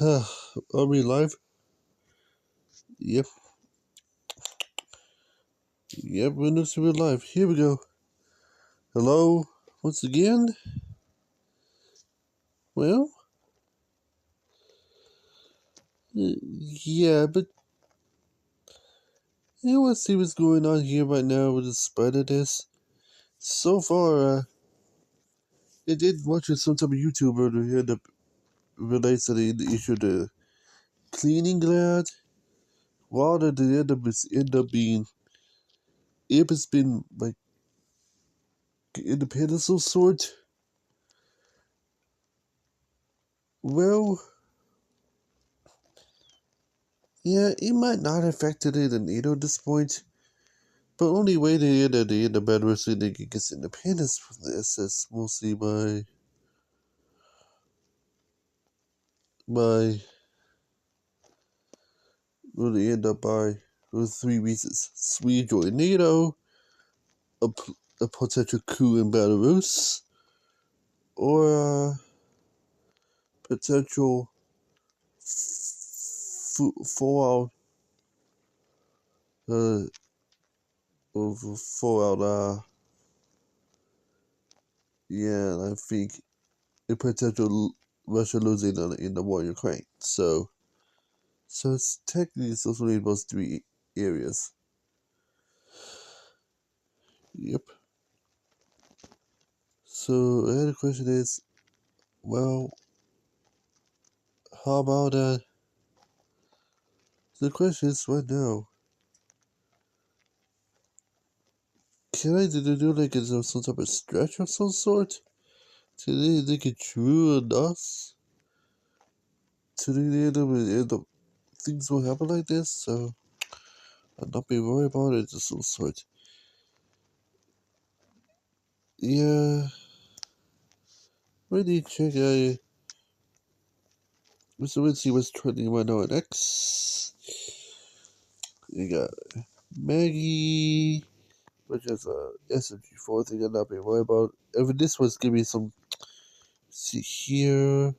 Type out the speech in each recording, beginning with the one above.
Are we live? Yep, yep, we're live. Here we go. Hello, once again. Well, yeah, but let's see what's going on here right now with the spread of this. So far, I did watch some type of YouTuber who had relates to the issue of the cleaning glad. Water the end up being, if it's been like independent of some sort. Well, yeah, it might not have affected it in NATO at this point. But only way they end up adversity they can get independence from this is mostly by really end up by those three reasons: Sweden joining NATO, a, a potential coup in Belarus, or a potential fallout uh fallout yeah, I think a potential Russia losing in the war in Ukraine. So it's technically associated with those three areas. Yep. So the other question is, well, how about the question is right now, can I do like some type of stretch of some sort? To they get true enough to the end of things will happen like this, so I'll not be worried about it of some sort. Yeah, really check let's see what's trending right now on X. You got Maggie, which is a SMG4 thing I'll not be worried about. If this was give me some see here.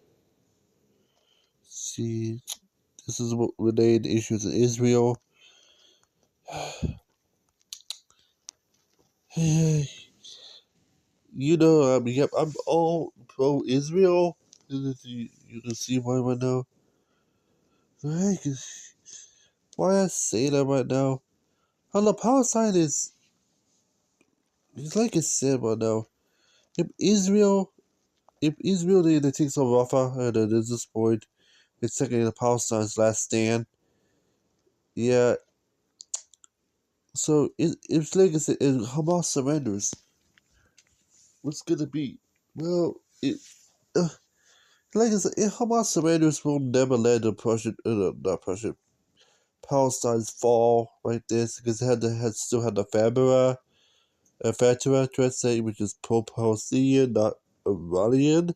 See, this is what related issues in Israel. Yep, I'm all pro Israel. You can see why right now. Like, why I say that right now? On the Palestine is, it's like I said right now. If Israel, if Israel they takes over Rafah and at this point, it's taking the Palestine's last stand. Yeah, so it's like I said, if Hamas surrenders, what's gonna be? Well, uh, like I said, Hamas surrenders will never let the not Prussian, Palestine's fall like this because it still had the Fatah, let's say, which is pro-Palestinian, not Iranian.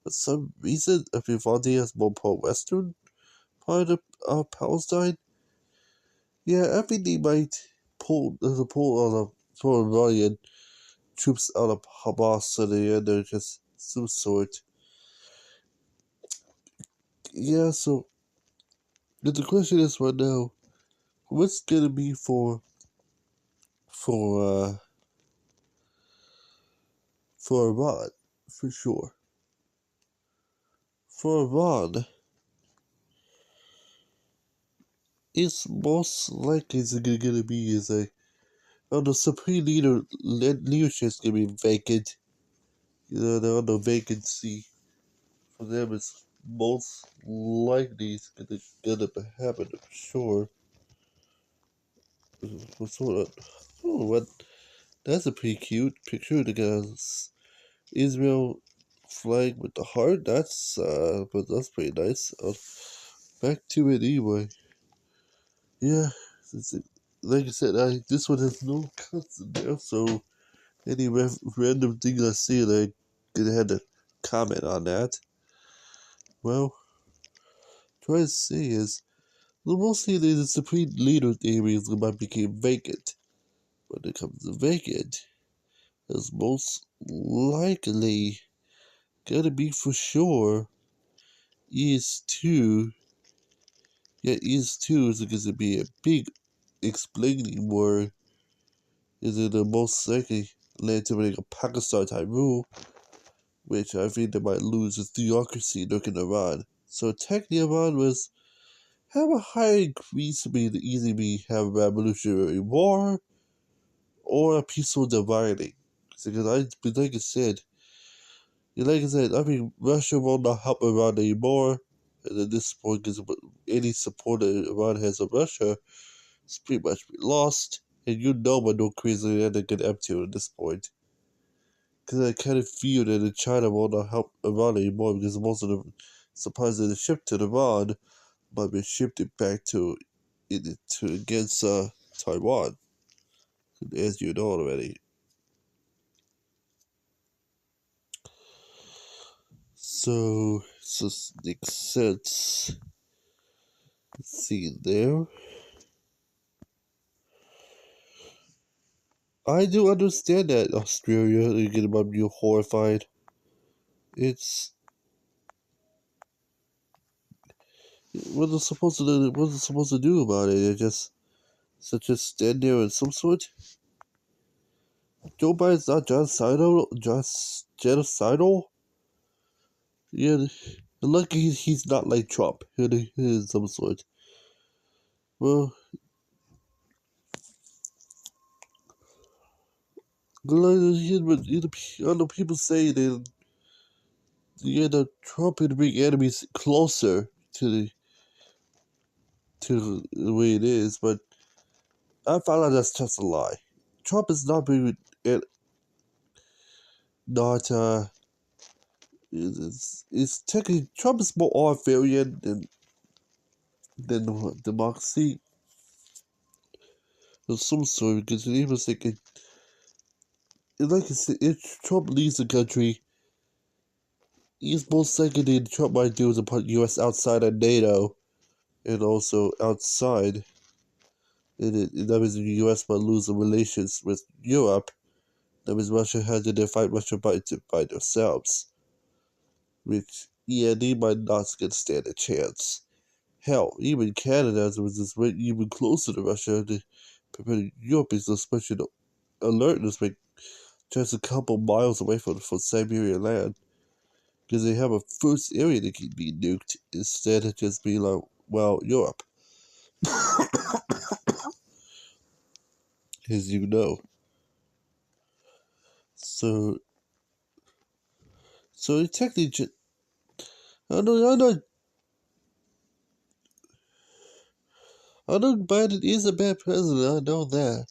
For some reason, Vivaldi is more pro-Western part of Palestine. Yeah, I think they might pull all the pro-Iranian troops out of Hamas so they're just some sort. Yeah, so the question is right now, what's gonna be for uh for Iran for sure. For Iran, it's most likely it's gonna be is a the supreme leadership is gonna be vacant. You know, the other vacancy for them is most likely it's gonna happen for sure. Sort of, oh, what? That's a pretty cute picture. The guys Israel flag with the heart. But that's pretty nice. Back to it anyway. Yeah, it's, like I said, this one has no cuts in there, so any random thing I see, I gonna have to comment on that. Well, try to say is the mostly the supreme leader areas might become vacant. When it comes to vacant, it's most likely gonna be for sure ES2, yeah, ES2 is going to be a big explaining war. Is it the most likely land to make a Pakistan type rule, which I think they might lose its theocracy looking Iran. So technically Iran was have a high increase to be the easily have a revolutionary war or a peaceful dividing. Because like I said, I mean, Russia will not help Iran anymore. And at this point, because any support that Iran has of Russia is pretty much lost. And you know what North Korea's going to get up to at this point. Because I kind of feel that China will not help Iran anymore because most of the supplies that are shipped to Iran might be shipped back to against Taiwan, as you know already. So makes sense. Let's see there. I do understand that Australia is getting about you horrified. It's what they're supposed to do. What they're supposed to do about it? They just such as stand there in some sort. Joe Biden's not genocidal. Just genocidal. Yeah, lucky he's not like Trump. In some sort. Well, I know people say that Trump would bring enemies closer to the way it is, but I found out that's just a lie. Trump is not bringing it. Not it's technically Trump is more authoritarian than democracy of some sort because he was thinking, like I said, if Trump leaves the country, he's most likely Trump might do is to put U.S. outside of NATO and also outside. That means the U.S. might lose the relations with Europe. That means Russia had to fight Russia by themselves, which yeah, they might not get stand a chance. Hell, even Canada was just even closer to Russia. Europe is especially alertness, like just a couple miles away from Siberian land, because they have a first area that can be nuked instead of just being like, well, Europe, as you know. So, so technically, I know Biden is a bad president. I know that,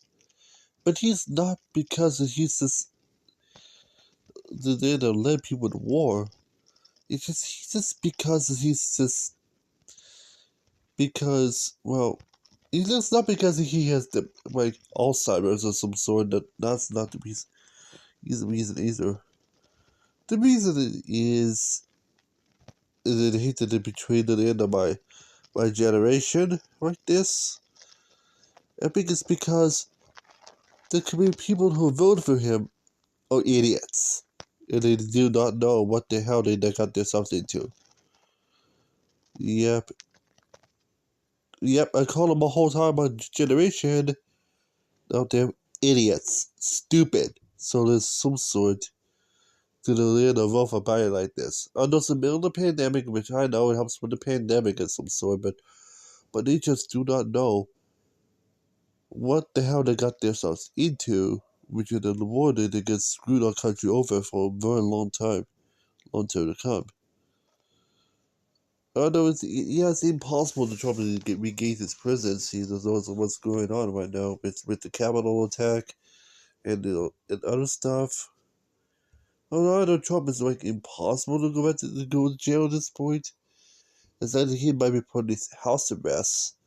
but he's not because he's just there to lead people to war. He's just because well, it's just not because he has the like Alzheimer's or some sort. That's not the reason. He's the reason either. The reason is that he did between the end of my generation like this. I think it's because the people who voted for him are idiots. And they do not know what the hell they got themselves into. Yep. Yep, I call them a whole time my generation. Out there, idiots. Stupid. So there's some sort to the land of vote for Biden like this. I know it's the middle of the pandemic, which I know it helps with the pandemic of some sort, but they just do not know what the hell they got themselves into, which is the war that they get screwed our country over for a very long time to come. I know it's impossible to try to regain his presidency as what's going on right now with the Capitol attack and other stuff. I know Trump is like impossible to go to jail at this point. It's that he might be put in his house arrest,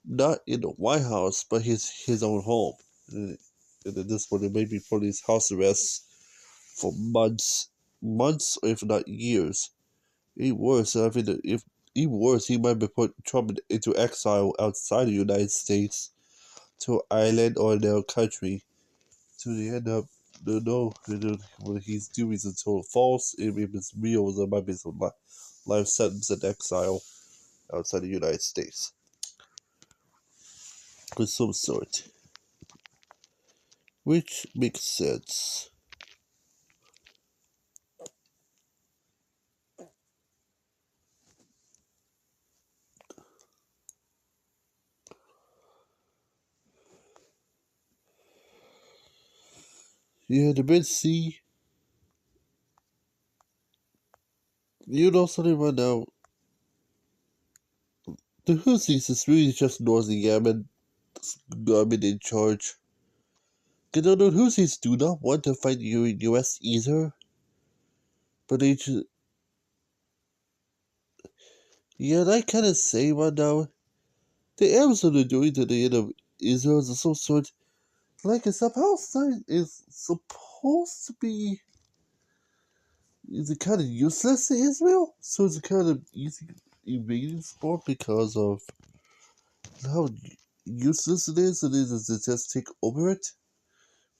not in the White House, but his own home. And at this point, it may be put in his house arrest for months, or if not years. Even worse, I think that if even worse, he might be put Trump into exile outside the United States to an island or their country to the end up to know what he's doing is total false. If it's real, there might be some life sentence in exile outside the United States of some sort, which makes sense. Yeah, the Red Sea. You know something right now? The Houthis is really just northern Yemen government in charge. You know, the Houthis do not want to fight the U.S. either, but they just, yeah, I kind of say right now, the Arabs are doing to the end of Israel is some sort. Like I said, Palestine is supposed to be is it kind of useless to Israel, so it's a kind of easy invading sport because of how useless it is. It is to just take over it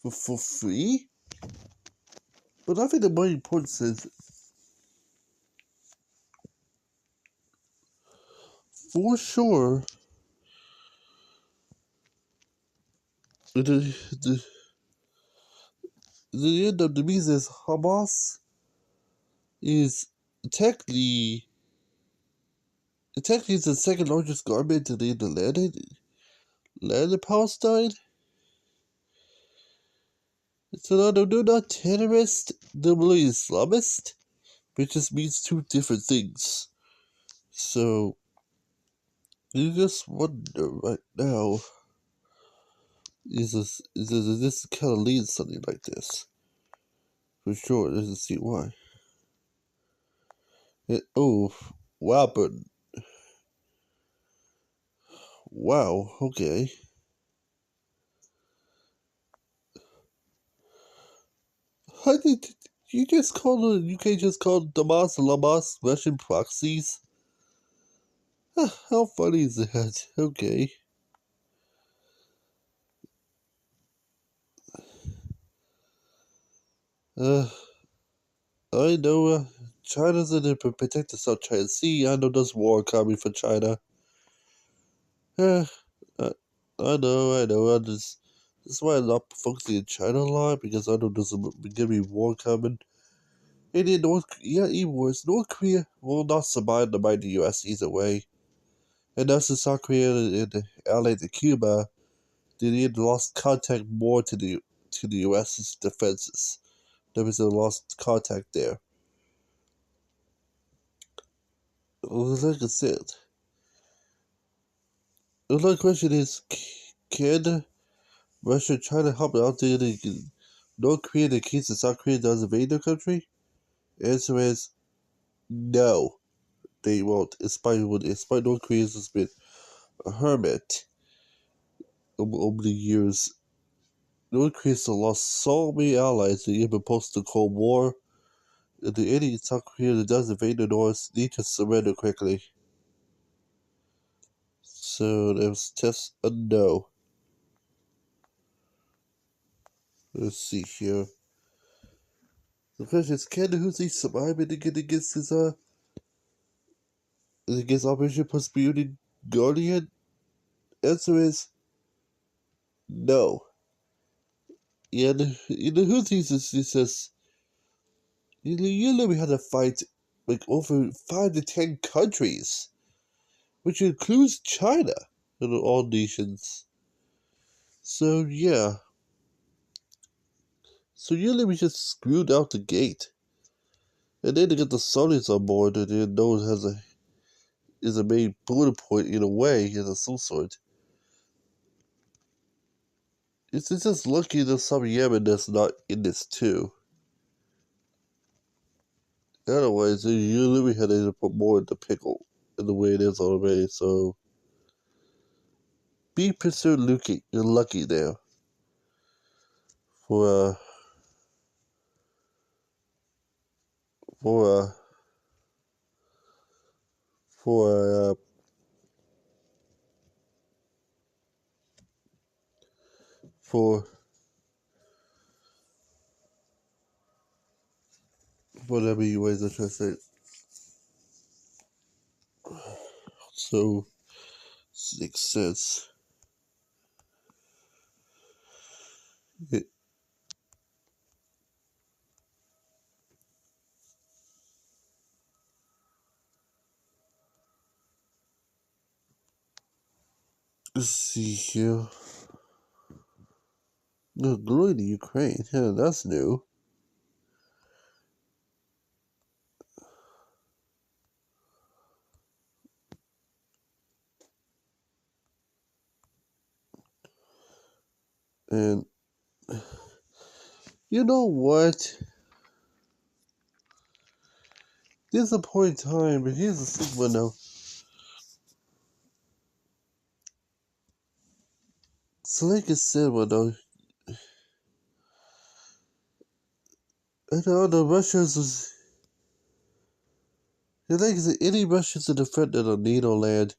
for free. But I think the more important is for sure the the, the end of the reason is Hamas is technically technically it's the second largest government in the land in Palestine. So no, they're not terrorist, they're really Islamist, which just means two different things. So you just wonder right now is this kind of leads something like this? For sure, it doesn't see why. Oh, wow, but wow, okay. How did you just call the UK just called Damas and Lamas Russian proxies? How funny is that? Okay. Uh, I know China's in it to protect the South China Sea. I know there's war coming for China. Uh, I, I know. That's why I'm not focusing on China a lot because I know there's gonna be war coming. And in even worse, North Korea will not survive the mighty U.S. either way. And as the South Korea and allied to Cuba, they had lost contact more to the U.S.'s defenses. There was a lost contact there. Like I said, the only question is, can Russia try to help out the North Korea in case the South Korea does invade their country? Answer is no, they won't. Despite North Korea has been a hermit over the years. North Korea has lost so many allies that even post the Cold War. And the any South Korea that does invade the North need to surrender quickly. So that was just a no. Let's see here. The question is, can the Houthis survive it against Operation Prosperity Guardian? Answer is no. Yeah, the Houthis is just you literally had to fight like over 5 to 10 countries, which includes China and all nations. So yeah, so you literally just screwed out the gate, and then to get the Saudis on board, and then no one is a main bullet point in a way, of some sort. It's just lucky there's some Yemen that's not in this too. Otherwise, you literally had to put more in the pickle in the way it is already. So be considered lucky. You're lucky there for for for for whatever you ways are trying to say. So, makes sense. It, let's see here. No, glory to Ukraine. Yeah, that's new. And you know what? There's a point in time, but here's the stigma now. So like I said, though, and all the Russians was, like I said, any Russians in the front of the NATO land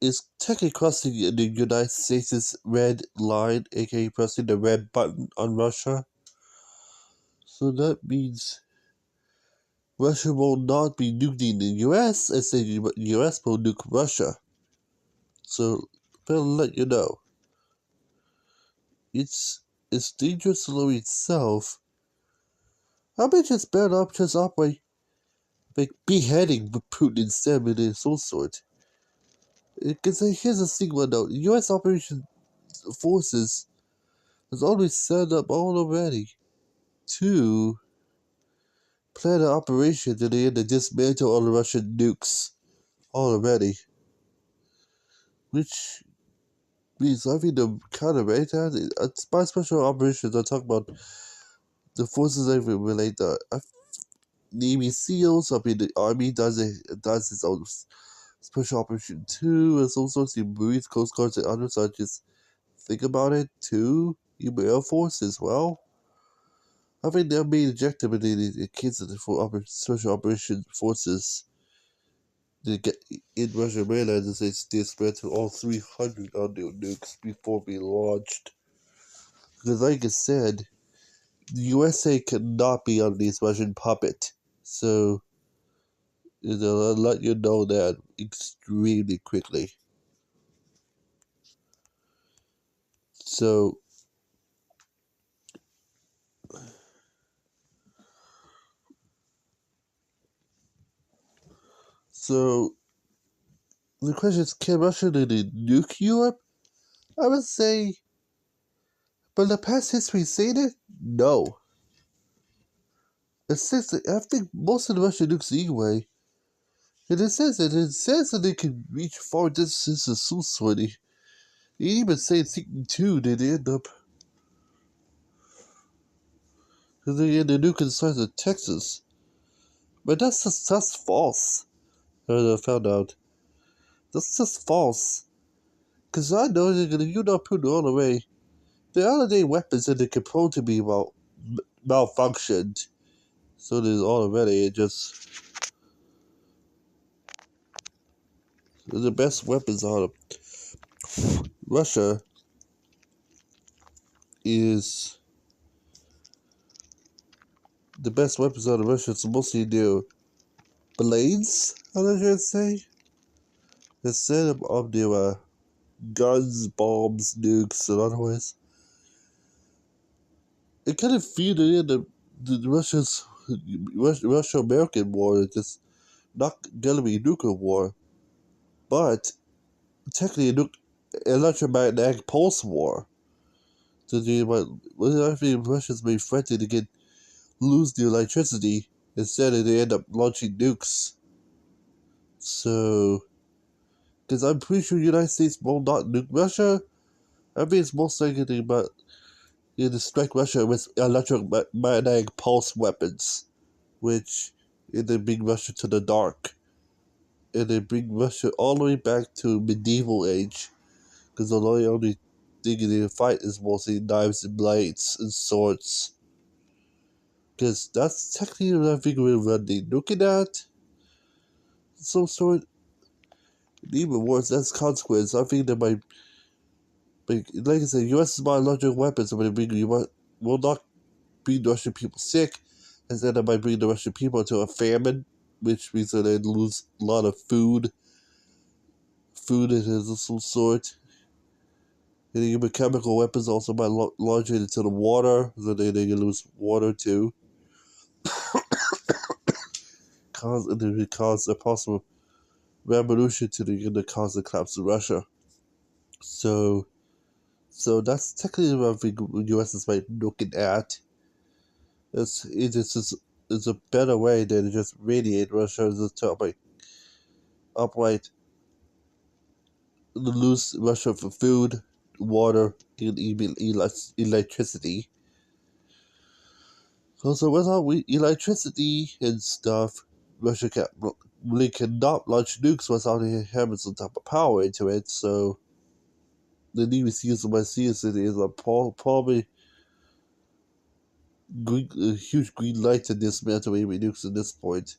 is technically crossing the United States' red line, aka pressing the red button on Russia. So that means Russia will not be nuking the US, as the US will nuke Russia. So, better let you know. It's dangerous alone itself. I may just better up just operate like beheading Putin instead of some sort. Because here's the thing, though. US operation forces has always set up already to plan an operation to the end to dismantle all the Russian nukes already. Which means I think the counteract that by special operations I talk about the forces that relate to Navy SEALs. I mean the Army does its own special operation too, and all sorts of Marines, Coast Guards, and others. I just think about it too. Even Air Force as well. I think their main objective in the kids for special operations forces to get in Russian mainland is they dismantle all 300 on their nukes before being launched. Because like I said, the USA cannot be on this Russian puppet. So, I'll let you know that extremely quickly. So, so the question is, can Russia nuke Europe? I would say, but the past history saying it, no. I think most of the Russian nukes anyway. And it says that they can reach far distances of some sort. They even say thinking too that they end up because they end the nuclear size of Texas. But that's false. I found out. That's just false. Because I know they're gonna you not put it all away. The other weapons that they can prone to be malfunctioned. So there's already just the best weapons out of Russia is the best weapons out of Russia is mostly their blades, I should say. Instead of their guns, bombs, nukes, and otherwise. It kind of feed in the Russia-American war. It's just not gonna be a nuclear war, but technically a electromagnetic pulse war. So I think Russians may threaten to lose their electricity instead of they end up launching nukes. So, because I'm pretty sure the United States will not nuke Russia, I think it's most likely about to strike Russia with electromagnetic pulse weapons, which they bring Russia to the dark, and they bring Russia all the way back to medieval age, because the only thing they fight is mostly knives and blades and swords. Because that's technically what I think we're running. Looking at some sort, even worse, that's consequence. I think that like I said, U.S. biological weapons will not bring the Russian people sick, instead that might bring the Russian people to a famine, which means that they lose a lot of food food of some sort. And even chemical weapons also by launching into the water, so they can lose water too. Cause a possible revolution to cause the collapse of Russia. So so that's technically what the U.S. is like looking at. It's a better way than just radiate Russia to upright lose Russia for food, water, and even electricity. So without electricity and stuff, Russia can really cannot launch nukes without having some type of power into it. So the need to use my seriously is probably a huge green light to dismantle any nukes at this point.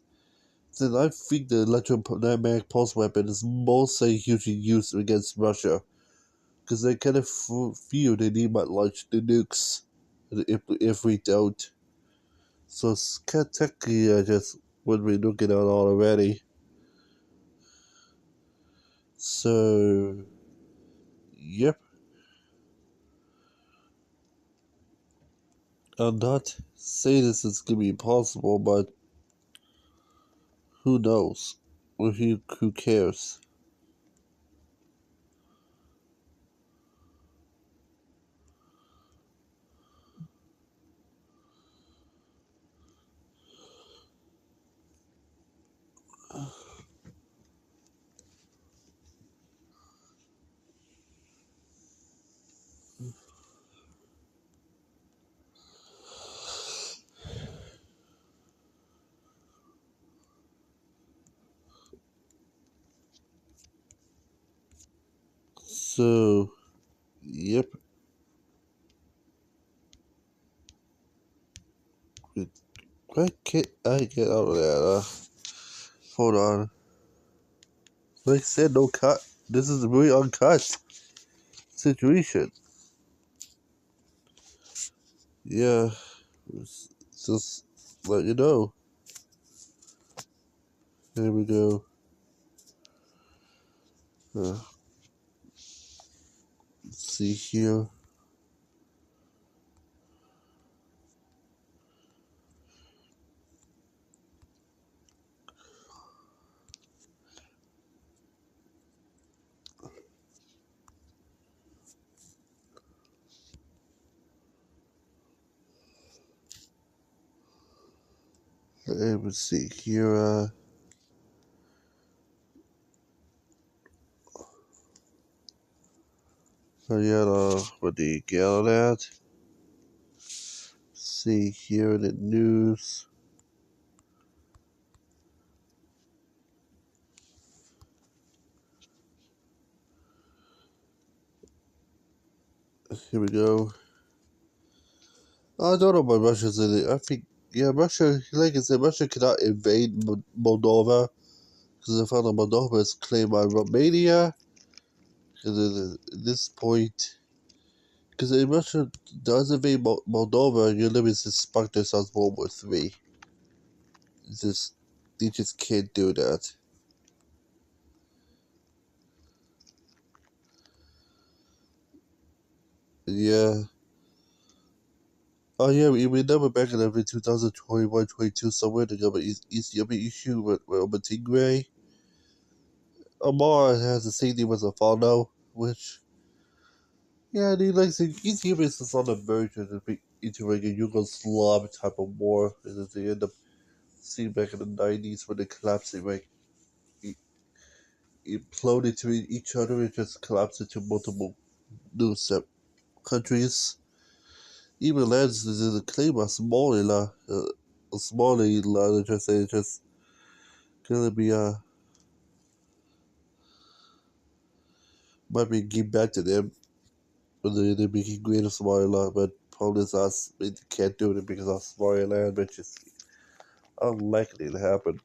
Since I think the electromagnetic pulse weapon is mostly hugely used against Russia, because they kind of feel they need might launch the nukes if we don't. So it's kind of technically just what we're looking at already. So, yep. I'm not saying this is gonna be possible, but who knows? Or who cares? So, yep. Why can't I get out of that? Hold on. Like I said, no cut. This is a really uncut situation. Yeah, just let you know. Here we go. Uh, let's see here. Let's see here. So yeah, what do you get on that? See here in the news. Here we go. I don't know about Russia's in it. I think, yeah, Russia, like I said, Russia cannot invade Moldova because they found out Moldova is claimed by Romania. Because at this point, because if Russia does invade Moldova, your limits to spark themselves World War III. It's just, they just can't do that. Yeah. Oh yeah, we remember back in 2021, 22, somewhere the government Ethiopia issue with Tigray. Amar has the same name as a follow, which, yeah, they like say Ethiopia is on the verge of entering a Yugoslav type of war, and they end up seeing back in the 90s when they collapsed, they like imploded to each other and just collapsed into multiple new countries. Even lands in the claim of Somaliland, just gonna be might be give back to them when they're making greater Somaliland, but problem is us they can't do it because of Somaliland, which is unlikely to happen.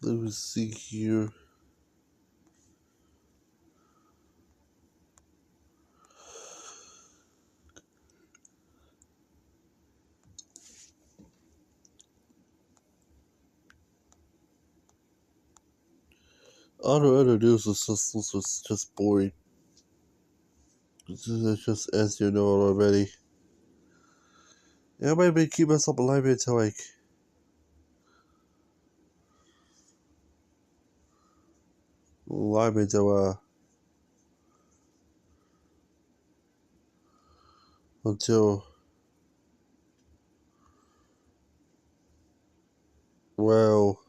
Let me see here. All the other news was just boring. It's just as you know already. Yeah, I might be keep myself alive until like alive until well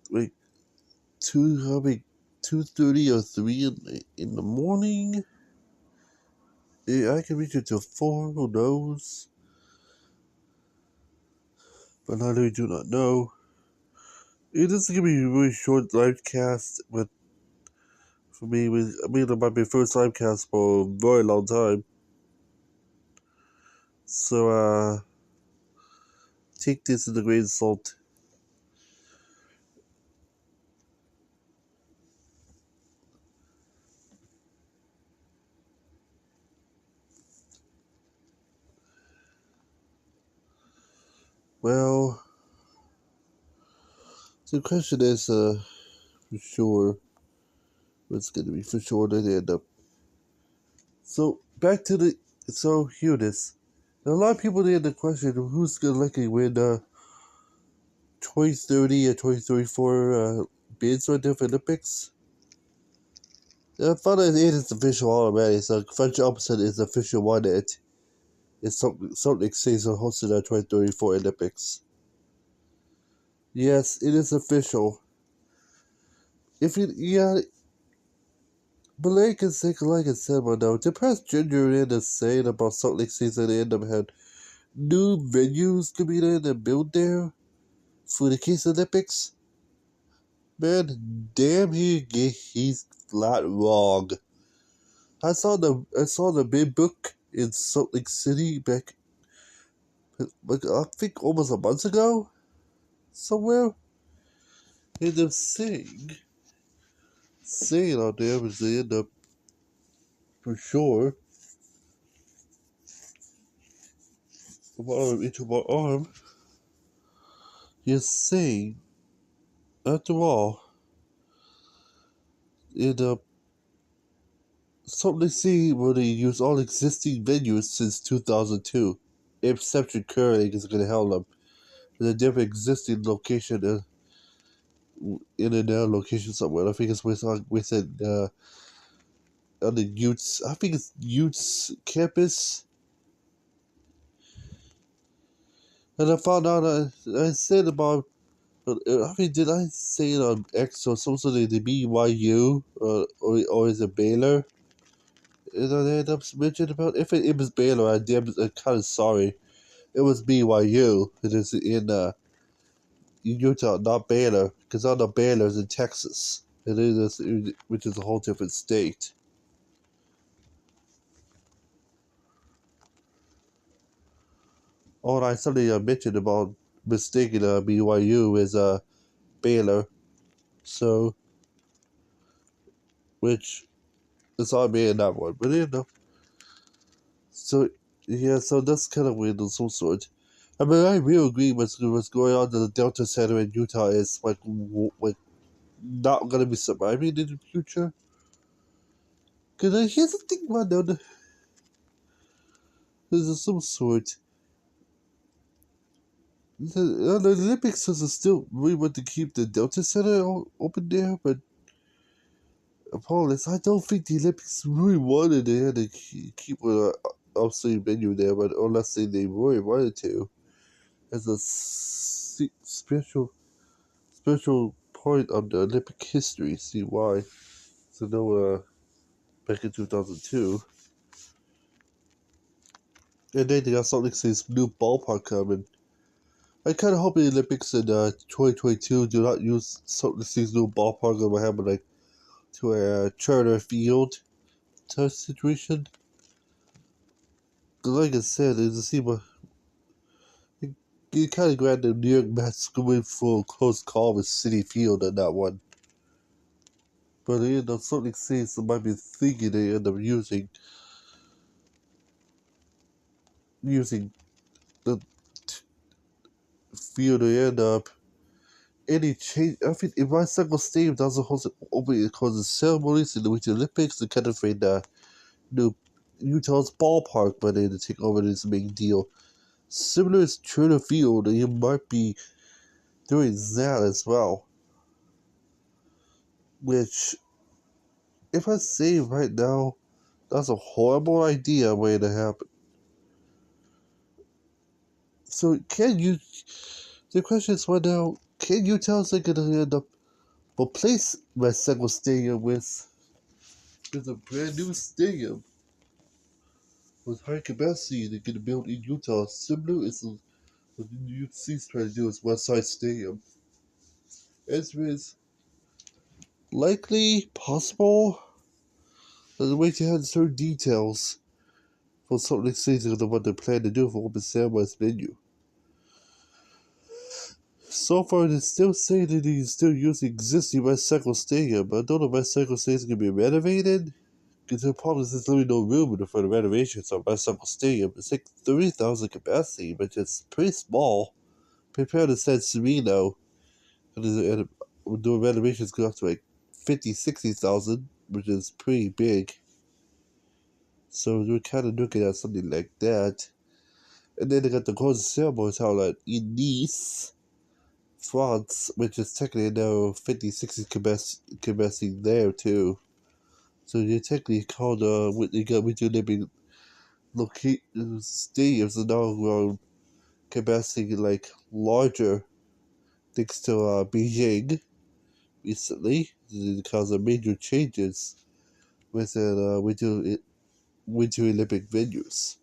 like two I mean 2:30 or 3 in the morning. Yeah, I can reach it till 4. Who knows? But I really do not know. It is gonna be a really short live cast, but for me, I mean, it might be first live cast for a very long time. So, take this with a grain of salt. Well, the question is, for sure, what's gonna be for sure that they end up. So, back to the. So, here it is. A lot of people had the question who's gonna likely win 2030 or 2034 bids right there for Olympics. I found out it is official already, so French opposite is the official one that it's Salt Lake City hosted the 2034 Olympics. Yes, it is official. If you, yeah, but like I said, but no, the press ginger in is saying about Salt Lake City they end up had new venues to be there and build there for the case Olympics. Man, damn, he's flat wrong. I saw the big book in Salt Lake City back, like I think almost a month ago, somewhere. And they're saying out there is they end up for sure. Into my arm. He's saying, after all, in Salt Lake City where they use all existing venues since 2002. Exception currently is going to help them. There's a different existing location in another location somewhere. I think it's within on the Utes. I think it's Utes campus. And I found out I said about. I mean, did I say it on X or some sort of the BYU or is it Baylor? And I ended up mentioning about if it was Baylor, I'm kind of sorry. It was BYU. It is in Utah, not Baylor, because I know Baylor's in Texas. It is, which is a whole different state. Oh, and I suddenly mentioned about mistaking BYU as Baylor, so which is on me in that one, but you know, so yeah, so that's kind of weird of some sort. I mean, I really agree what's going on in the Delta Center in Utah is like not gonna be surviving in the future. Because here's the thing, man, there's some sort. The Olympics is still we want to keep the Delta Center open there, but Paulus, I don't think the Olympics really wanted to keep a obsolete venue there, but unless they really wanted to, as a special point of the Olympic history. See why? So no, back in 2002, and then they got Salt Lake City's new ballpark coming. I kind of hope the Olympics in 2022 do not use Salt Lake City's new ballpark and what happened like to a charter field type situation. Like I said, it's a see what You kind of glad the New York Mets going for a close call with Citi Field on that one. But they end up something says they might be thinking they end up using the field. They end up any change. I think if my second stadium doesn't host it open because of ceremonies in the Winter Olympics, they kind of afraid that new Utah's ballpark but they to take over this big deal. Similar as Turner Field, you might be doing that as well. Which, if I say right now, that's a horrible idea way to happen. So can you? The question is right now: can you tell us they're gonna end up replace Westseco Stadium with a brand new stadium with high capacity they're gonna build in Utah, similar as what the UFC's trying to do with Westside Stadium? Answer is likely possible. There's a way to have certain details for something like saying what they plan to do for Open Sandwich venue. So far, they still say that he's still using existing West Cycle Stadium, but I don't know if West Cycle Stadium is going to be renovated. Because the problem is there's really no room for the renovations on West Cycle Stadium. It's like 30,000 capacity, but it's pretty small compared to San Sereno. And the renovations go up to like 50, 60,000, which is pretty big. So we're kind of looking at something like that. And then they got the closing ceremonies held at in Nice, France, which is technically now 50, 60 capacity there too. So you technically called what you got with your living locate stadiums are now grown capacity like larger thanks to Beijing recently because of major changes within Winter Olympic venues.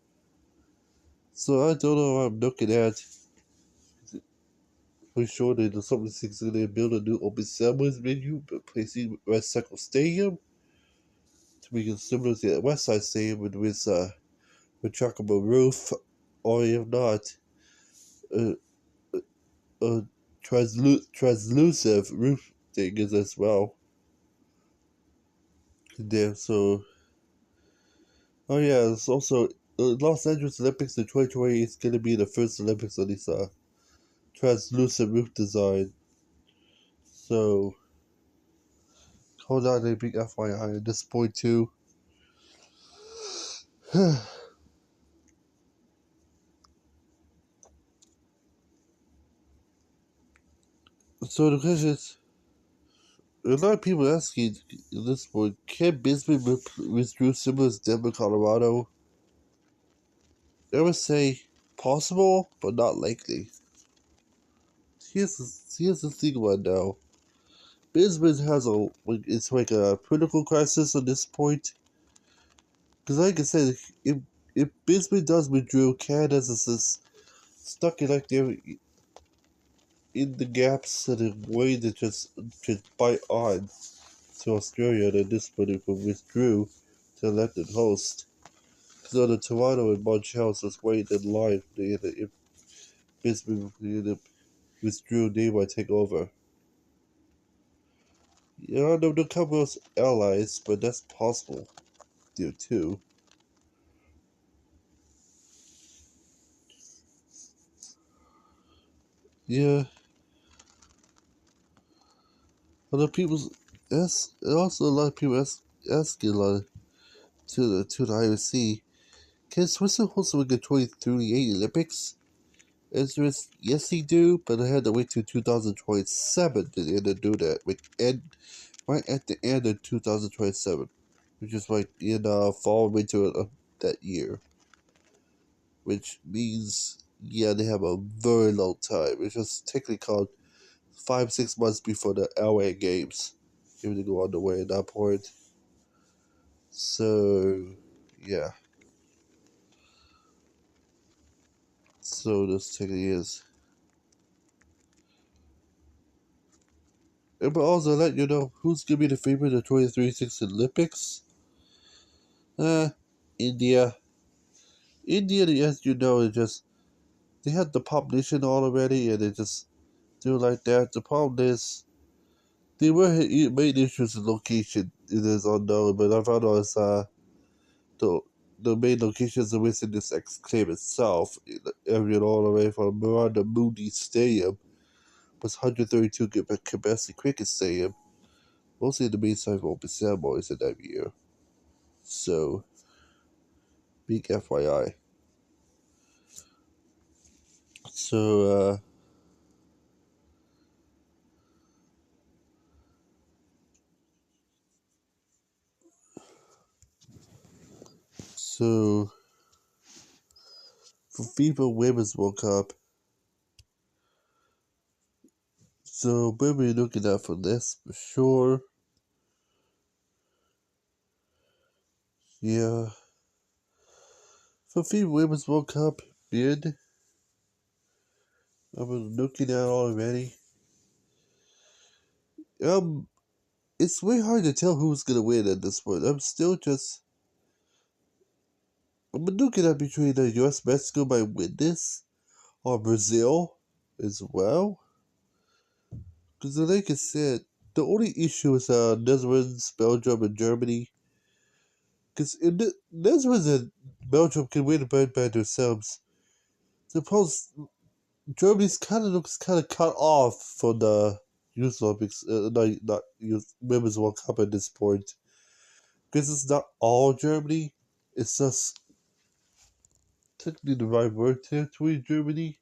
So I don't know what I'm looking at. For sure that the Salt Lake City's going to build a new open ceremonies venue, replacing West Cycle Stadium to make it similar to the West Side Stadium with retractable roof, or if not, a, a translucent roof thing is as well. There, so oh yeah, it's also Los Angeles Olympics in 2020 is going to be the first Olympics on this translucent roof design. So hold on a big FYI at this point too. So the question is, a lot of people asking at this point, can Bisbee withdraw similar as Denver, Colorado? I would say possible, but not likely. Here's the thing right now. Bisbee has it's like a political crisis at this point. Because like I said, if Bisbee does withdraw, Canada's is stuck in like they're in the gaps in a way that just bite on to Australia that this point withdrew to elected host. So the Toronto and Montreal just waiting in line for if Bisbee withdrew, they might take over. Yeah, I know the couple of allies, but that's possible there too. Yeah, other people's also a lot of people asking a lot to the IOC. Can Switzerland host the 2038 Olympics? Answer is yes, they do, but I had to wait till 2027 to do that. Right at the end of 2027, which is like in fall winter of that year, which means yeah they have a very long time. It's just technically called 5-6 months before the LA Games, if they go on the way at that point. So yeah, so this technically is. But also let you know who's gonna be the favorite of the 2036 Olympics. Uh, India. India, as you know, is just they had the population already, and they just do like that. The problem is they were main issues in location. It is unknown, but I found out the the main locations are within this exclave itself, in the area all the way from Miranda Moody Stadium, was 132 capacity cricket stadium, mostly in the main site of open ceremonies in that year. So, big FYI. So, so for FIFA Women's World Cup, so what we're looking at for this, for sure. Yeah, for FIFA Women's World Cup bid, I've been looking at already. Um, it's way hard to tell who's gonna win at this point. I'm looking at between the U.S. Mexico might win this, or Brazil as well. Because like I said, the only issue is Netherlands, Belgium, and Germany. Because in the Netherlands and Belgium can win by themselves. Suppose Germany's kind of looks kind of cut off from the Youth Olympics, not Youth Women's World Cup at this point. Because it's not all Germany. It's just technically the right word territory Germany.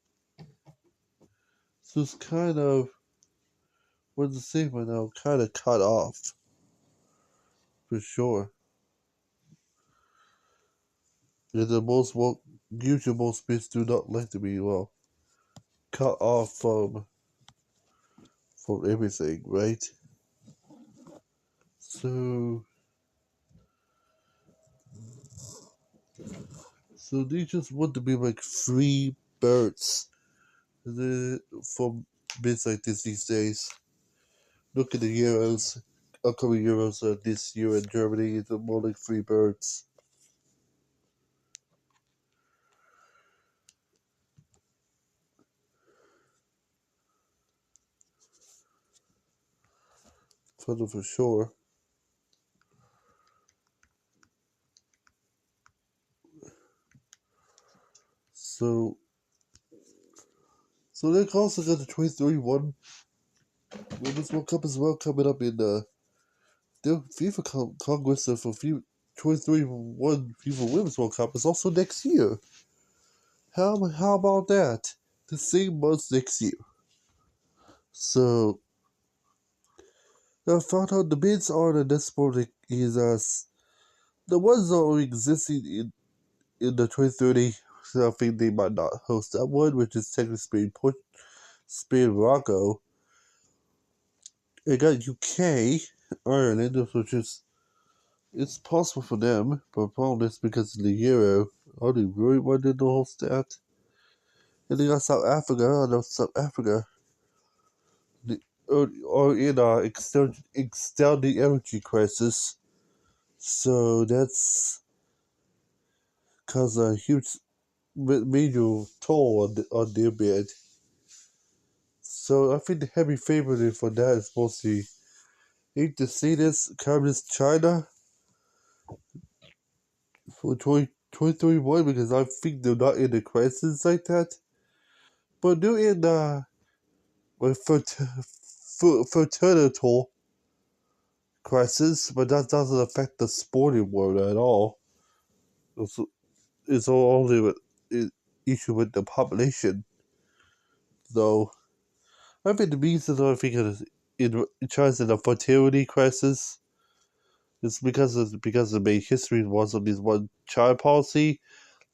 So it's kind of, what's the same right now, kind of cut off. For sure. Yeah, the most, well, usually most bits do not like to be, well, cut off from everything, right? So, so they just want to be like free birds from bits like this these days. Look at the Euros, upcoming Euros this year in Germany. It's more like free birds. For sure. So, so they're also got the 2031 Women's World Cup as well coming up in the FIFA Congress for FIFA 2031 FIFA Women's World Cup is also next year. How about that? The same month next year. So I found out the bids are the this sport is the ones that are existing in the 2030. So I think they might not host that one, which is technically Spain, Morocco. They got UK, Ireland, which is it's possible for them, but the problem is because of the Euro, are they really wanted to host that? And they got South Africa. I know South Africa, the, or in extending energy crisis. So that's caused a huge major toll on their bid. So I think the heavy favorite for that is mostly hate to see this communist China for 2031 because I think they're not in a crisis like that. But they're in a fraternal crisis, but that doesn't affect the sporting world at all. It's, it's only an issue with the population, though. I think the reason I think in China's in a fertility crisis is because the main history was of this one child policy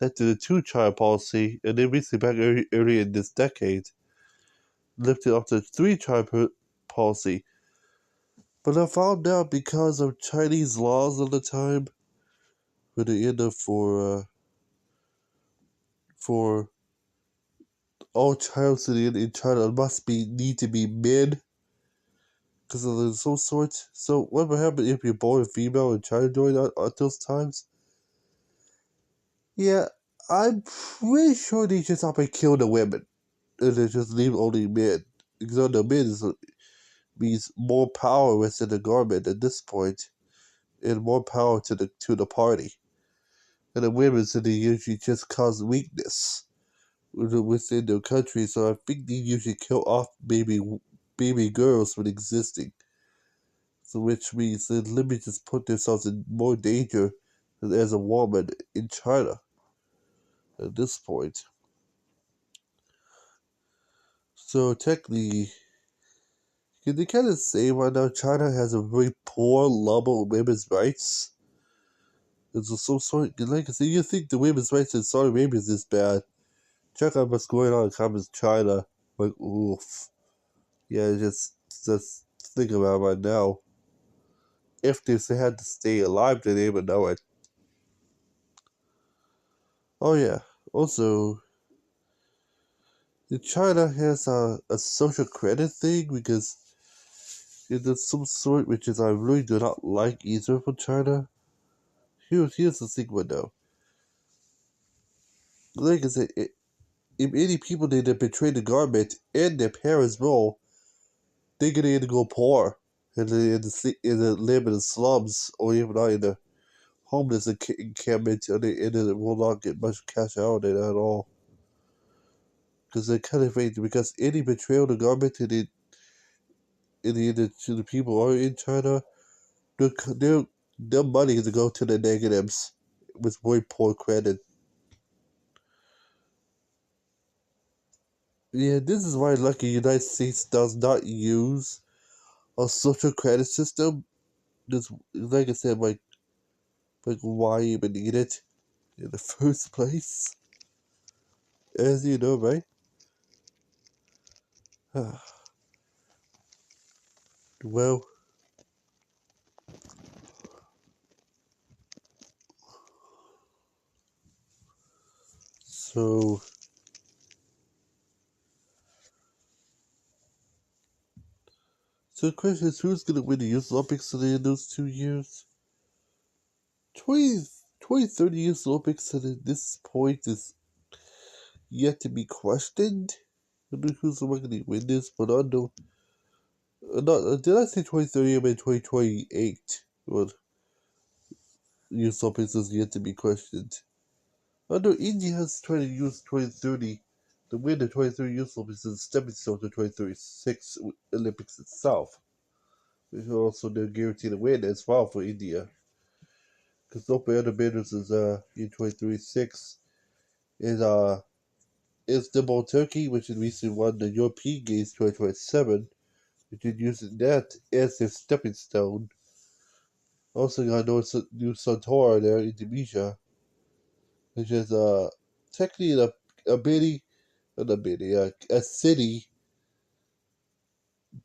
led to the two child policy, and then recently back early in this decade lifted up to three child policy. But I found out because of Chinese laws at the time, with the end up for all children in China must be need to be men because of some sort. So what would happen if you're born female in China during at those times? Yeah, I'm pretty sure they just have to kill the women and they just leave only men. Because the men means more power within the government at this point, and more power to the party. And the women, so they usually just cause weakness within their country. So I think they usually kill off baby girls when existing. So which means the women just put themselves in more danger than as a woman in China at this point. So technically, can they kind of say right now China has a very poor level of women's rights? It's some sort like I said, you think the women's rights in Saudi Arabia is this bad? Check out what's going on in China. Like oof. Yeah, just think about it right now. If they had to stay alive, then they would know it. Oh yeah. Also, China has a social credit thing because there's some sort which is I really do not like either from China. Here's the thing with though. Like I said, if any people that betray the government and their parents' role, they're gonna either go poor and live in the slums or even out in the homeless encampment and they will not get much cash out of it at all. Because they're kind of afraid because any betrayal of the government to the people who are in China, their, their money is to go to the negatives with very poor credit. Yeah, this is why lucky United States does not use a social credit system. Just like I said, like why even need it in the first place? As you know, right? Well, so the question is who's gonna win the Youth Olympics in those 2 years? 20, 2030 Youth Olympics at this point is yet to be questioned. I don't know who's going to win this, but I know. Not, did I say 2030? I meant 2028. Well, Youth Olympics is yet to be questioned. I know India has tried to use 2030 to win the 2030 Youth Olympics as a stepping stone to 2036 Olympics itself, which is also they're guaranteed to win as well for India. Because no other bidders is in 2036 is Istanbul, Turkey, which is recently won the European Games 2027, which is using that as their stepping stone. Also got New Santora there, Indonesia, which is technically a bitty, not a bitty, a city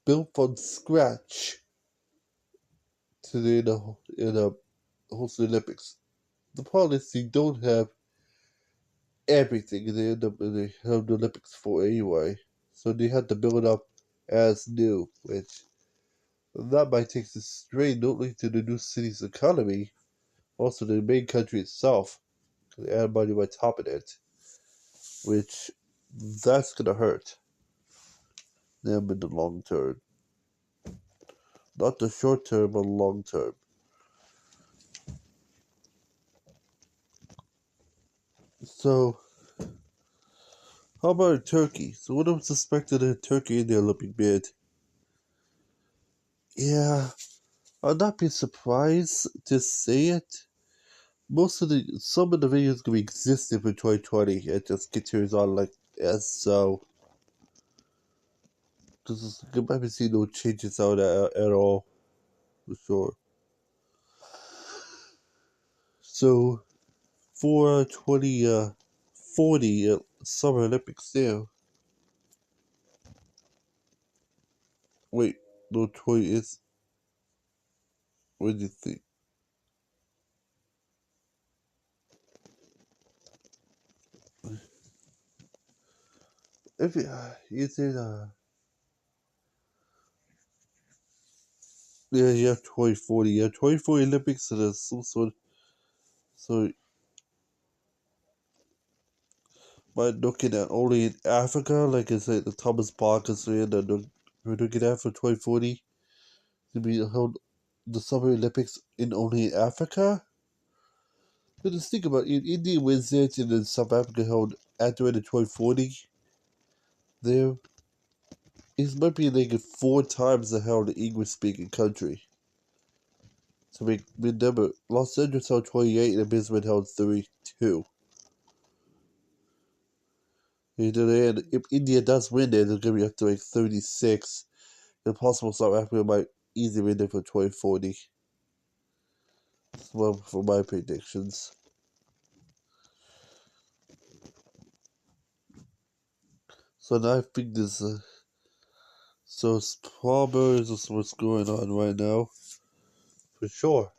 built from scratch to the host the Olympics. The problem is they don't have everything they have the Olympics for anyway, so they had to build it up as new, which that might take a strain not only to the new city's economy, also the main country itself, because they add money on top of it, which that's gonna hurt them in the long term. Not the short term, but long term. So, how about Turkey? So, what was expected in Turkey in the Olympic bid? Yeah, I'd not be surprised to say it. Some of the videos gonna be existing for 2020. It just continues on like as so. You might be seeing no changes out at all for sure. So for 2040 Summer Olympics there. Wait, no 20 is. What do you think? If you said yeah, you have 2040. Yeah, 2040 Olympics. So there's some sort. So by looking at only in Africa, like I said, the Thomas Bach is saying that we're looking at for 2040 to be held the Summer Olympics in only in Africa. But just think about it, India wins it and then South Africa held after the 2040. There it might be like 4 times the held the English speaking country. So we remember Los Angeles held 28 and Brisbane held 32. And if India does win it, it's gonna be up to like 36. And possible South Africa might easily win it for 2040. Well, for my predictions. So now I think this. So Palmer is what's going on right now, for sure.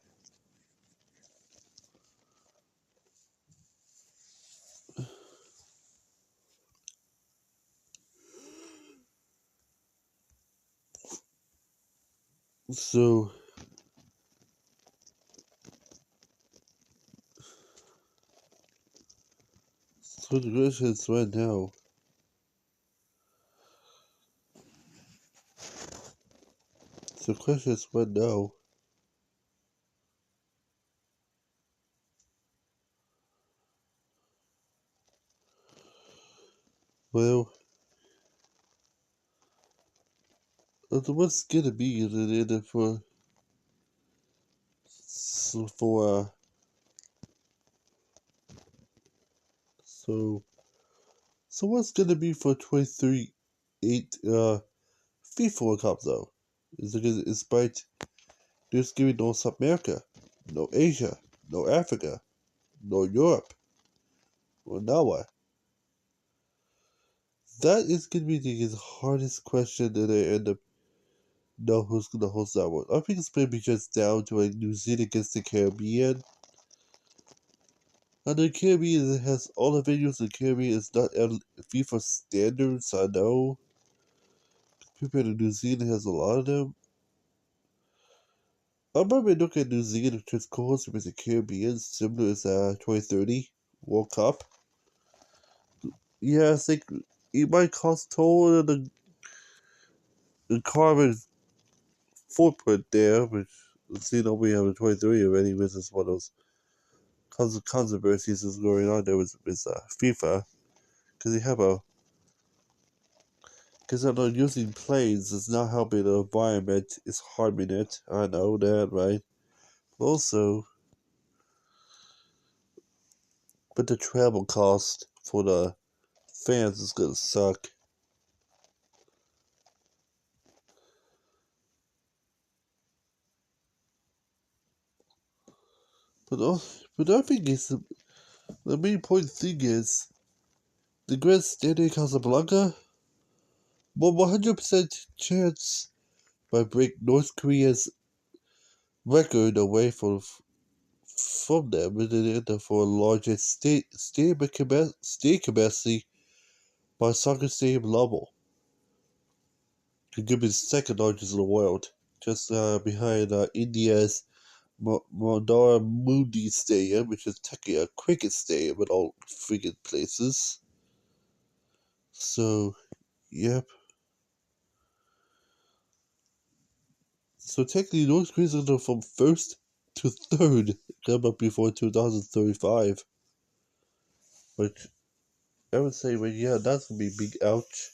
So the question is right now. So the question is right now. Well, what's gonna be in it for so for so so what's gonna be for 23 8 FIFA World Cup though? Is it gonna despite there's giving no South America, no Asia, no Africa, no Europe. Well now what? That is gonna be the hardest question that I end up know who's gonna host that one. I think it's maybe just down to like New Zealand against the Caribbean. And the Caribbean has all the venues in the Caribbean is not at FIFA standards, I know. Compared to New Zealand has a lot of them. I remember looking at New Zealand just co-hosting with the Caribbean, similar as 2030 World Cup. Yeah, I think it might cost toll the carbon footprint there, which we have a 23 already, which is one of those controversies that's going on there with FIFA. Because you have a because they're not using planes, it's not helping the environment, it's harming it. I know that, right? Also, but the travel cost for the fans is gonna suck. But I think the main point thing is the Grand Standing Casablanca will 100% chance by break North Korea's record away from them and then enter for a largest state capacity by soccer stadium level. Could give it second largest in the world, just behind India's Mandara Modi Stadium, which is technically a cricket stadium in all freaking places. So, yep. So technically, North Korea's going to go from first to third, come up before 2035. Which I would say, well, yeah, that's gonna be a big ouch.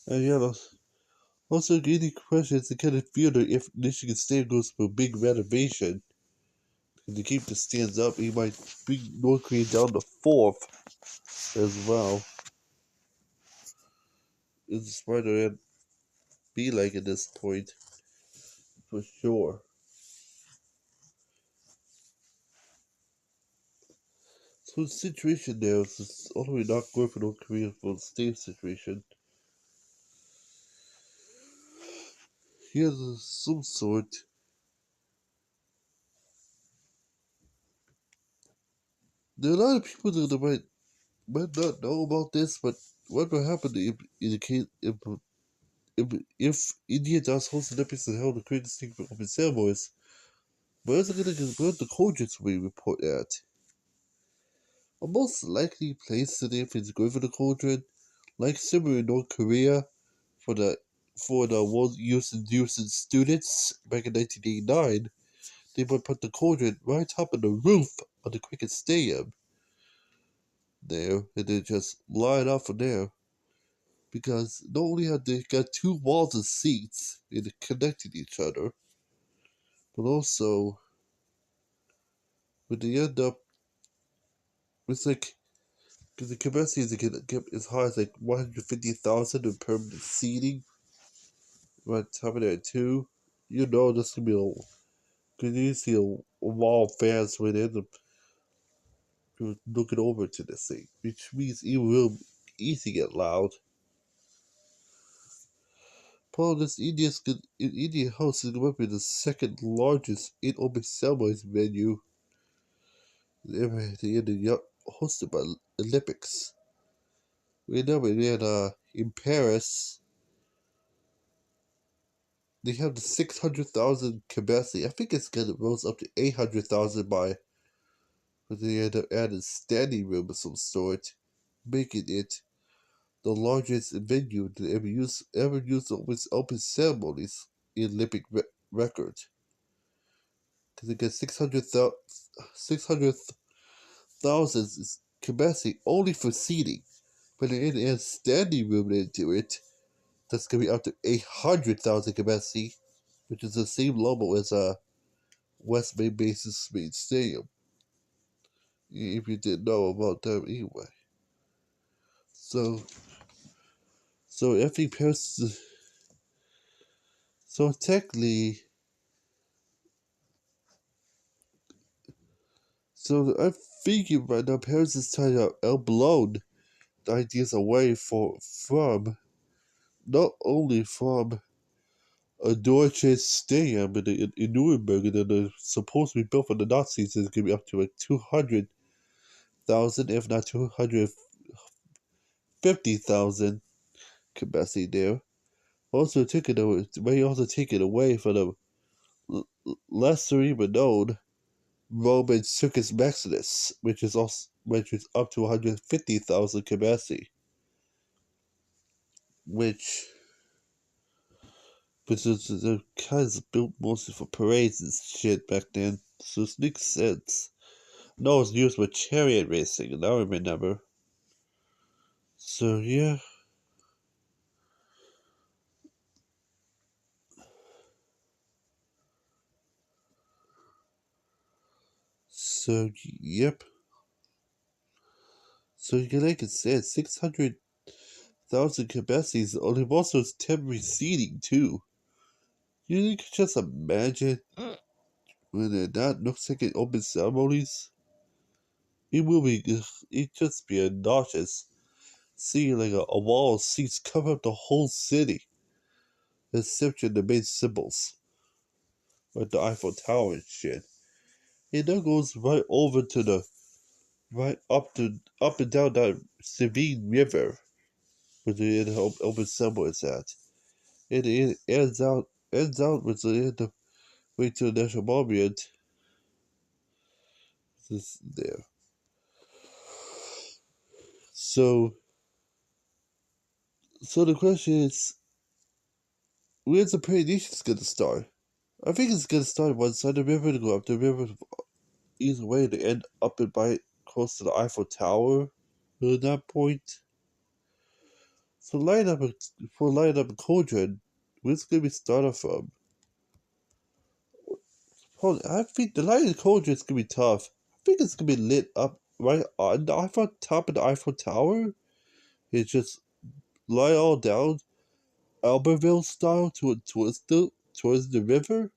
And yeah, also any questions to kind of feel that if Michigan State goes for a big renovation and to keep the stands up, he might bring North Korea down to fourth as well. It's smarter than be like at this point, for sure. So the situation there is all the way not good for North Korea for the state situation. Here's some sort. There are a lot of people that might not know about this, but what will happen in the case if India does host the Olympics and held the greatest thing for open ceremonies, where's the coaches we report at? A most likely place today for the growth of the cauldron, like similar in North Korea for the World Youth Inducing students back in 1989, they would put the cauldron right top of the roof of the cricket stadium there, and then just line up from there. Because not only have they got two walls of seats and connecting each other, but also when they end up, it's like because the capacity is get as high as like 150,000 in permanent seating. Right top of that too, you know this gonna be a because you see a wall of fans when they end up looking over to this thing, which means it will easy get loud. Paul, this Indian house is going to be the second largest in open ceremonies venue ever hosted by Olympics. We know we had in Paris they have the 600,000 capacity. I think it's gonna rose up to 800,000 by but they end up adding standing room of some sort, making it the largest venue to ever use with open ceremonies in Olympic record. Because it gets 600,000 capacity only for seating, but it adds standing room into it. That's gonna be up to 800,000 capacity, which is the same level as West Bay Base's main stadium. If you didn't know about that anyway. So so I think Paris so technically so I'm thinking right now Paris is trying to outblown the ideas away from not only from a Deutsche Stadium in Nuremberg that is supposed to be built for the Nazis is going to be up to like 200,000, if not 250,000 capacity there. Also taking away, may also take it away from the lesser even known Roman Circus Maximus, which is up to 150,000 capacity, which is kind of built mostly for parades and shit back then, so it makes sense. No, it's used for chariot racing, and I remember. So yeah, so yep. So like I said, 600,000 capacities only also is temporary seating too. You can just imagine when they're not looks like in open ceremonies. It will be it just be obnoxious. See like a wall of seats cover up the whole city, except for the main symbols, like the Eiffel Tower and shit. It then goes right over to the right up and down that Sevine River where the open symbol is at. It ends out with the way to the National Monument is there. So so the question is, where's the paradise gonna start? I think it's gonna start one side of the river to go up the river either way to end up and by close to the Eiffel Tower at that point. So line up a cauldron, where's it gonna be started from? Hold on, I think the light in the cauldron is gonna be tough. I think it's gonna be lit up right on the Eiffel top of the Eiffel Tower. It's just lie all down Albertville style towards the river.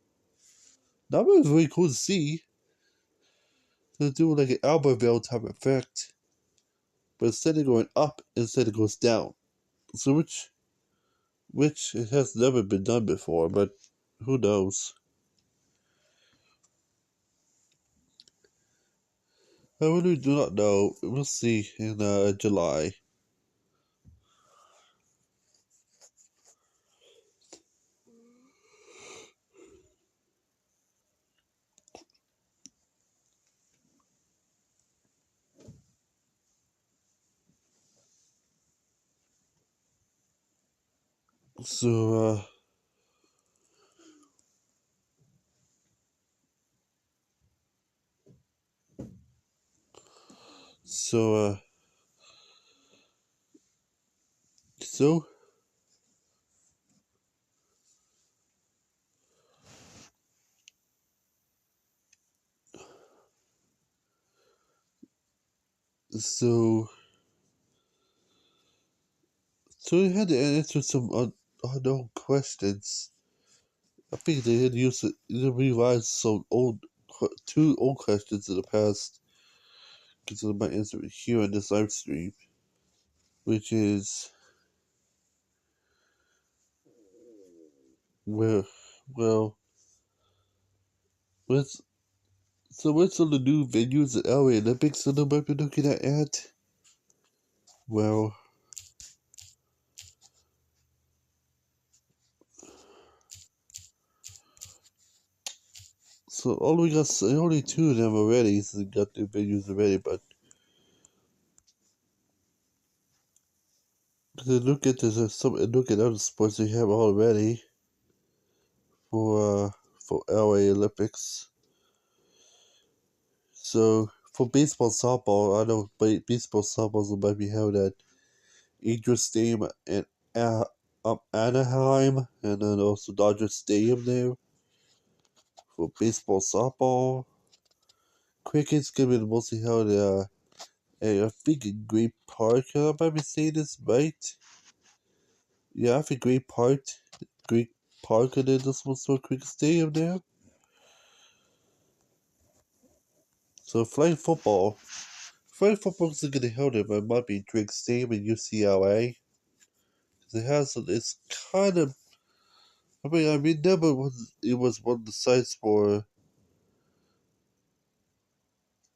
That was really cool to see. To do like an Albertville type effect. But instead of going up, instead it goes down. So which it has never been done before, but who knows? I really do not know. We'll see in July. So, so, uh, so, so, so they had to answer some unknown questions. I think they had used it, they revised some two old questions in the past, because of my answer here on this live stream, which is, well, well, what's, so what's on the new venues at LA Olympics that I might be looking at? Well, so only two of them already, so they got new venues already, but look at other sports they have already for LA Olympics. So for baseball, softball, I know baseball, softballs might be held at Angel Stadium in Anaheim, and then also Dodger Stadium there for baseball, softball. Cricket's gonna be mostly held I think in Great Park. I might be saying this right. Yeah, I think Great Park, and then this was for Cricket Stadium there. So flag football is gonna held it, but it might be Drake Stadium in UCLA. It has it's kind of. I mean, never was it was one of the sites for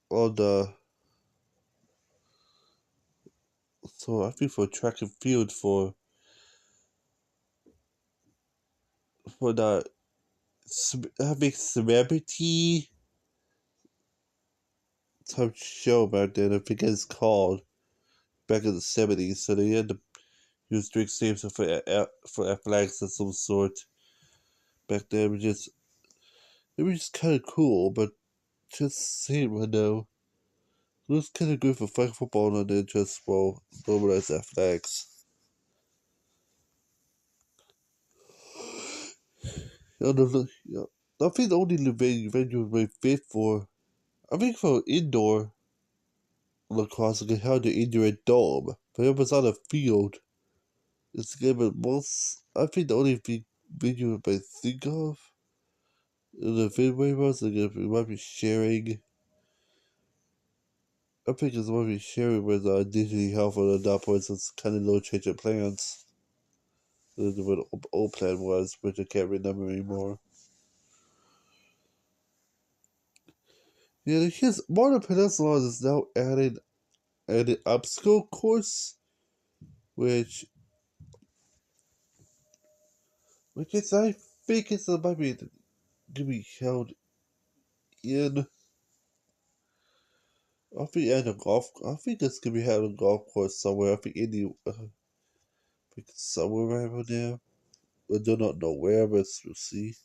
on the. So I think for track and field for the I think celebrity type show back then. I think it's called back in the 70s. So they had to use Drake Stadium for athletics of some sort back then. It was just kind of cool, but just same, I know. It was kind of good for flag football and then just, well, normalized athletics. Yeah, yeah. I think the only venue we fit for, I think for indoor lacrosse, they held the indoor dome, but it was on a field. It's given most, I think the only venue I think of in the Fenway was, like, if we might be sharing, I think it's might be sharing with Dignity Health or the points. It's kind of low change of plans. What the old plan was, which I can't remember anymore. Yeah, here's Modern Peninsula is now added obstacle course, which is I think it's might be to be held in. I think at a golf. I think it's gonna be held on a golf course somewhere. I think I think it's somewhere around there. I do not know where, but we'll see.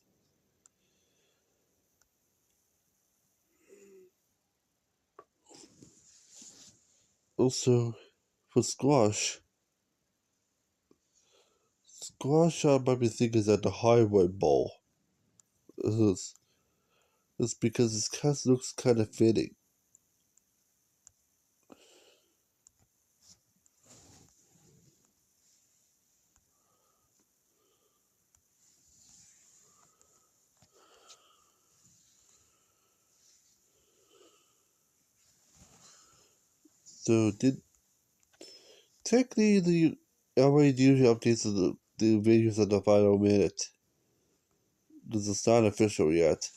Also, for squash I might be thinking is at the Highway Bowl. It's, it's because it kind of looks kind of fitting. So did technically the LA usually updates the videos at the final minute. This is not official yet.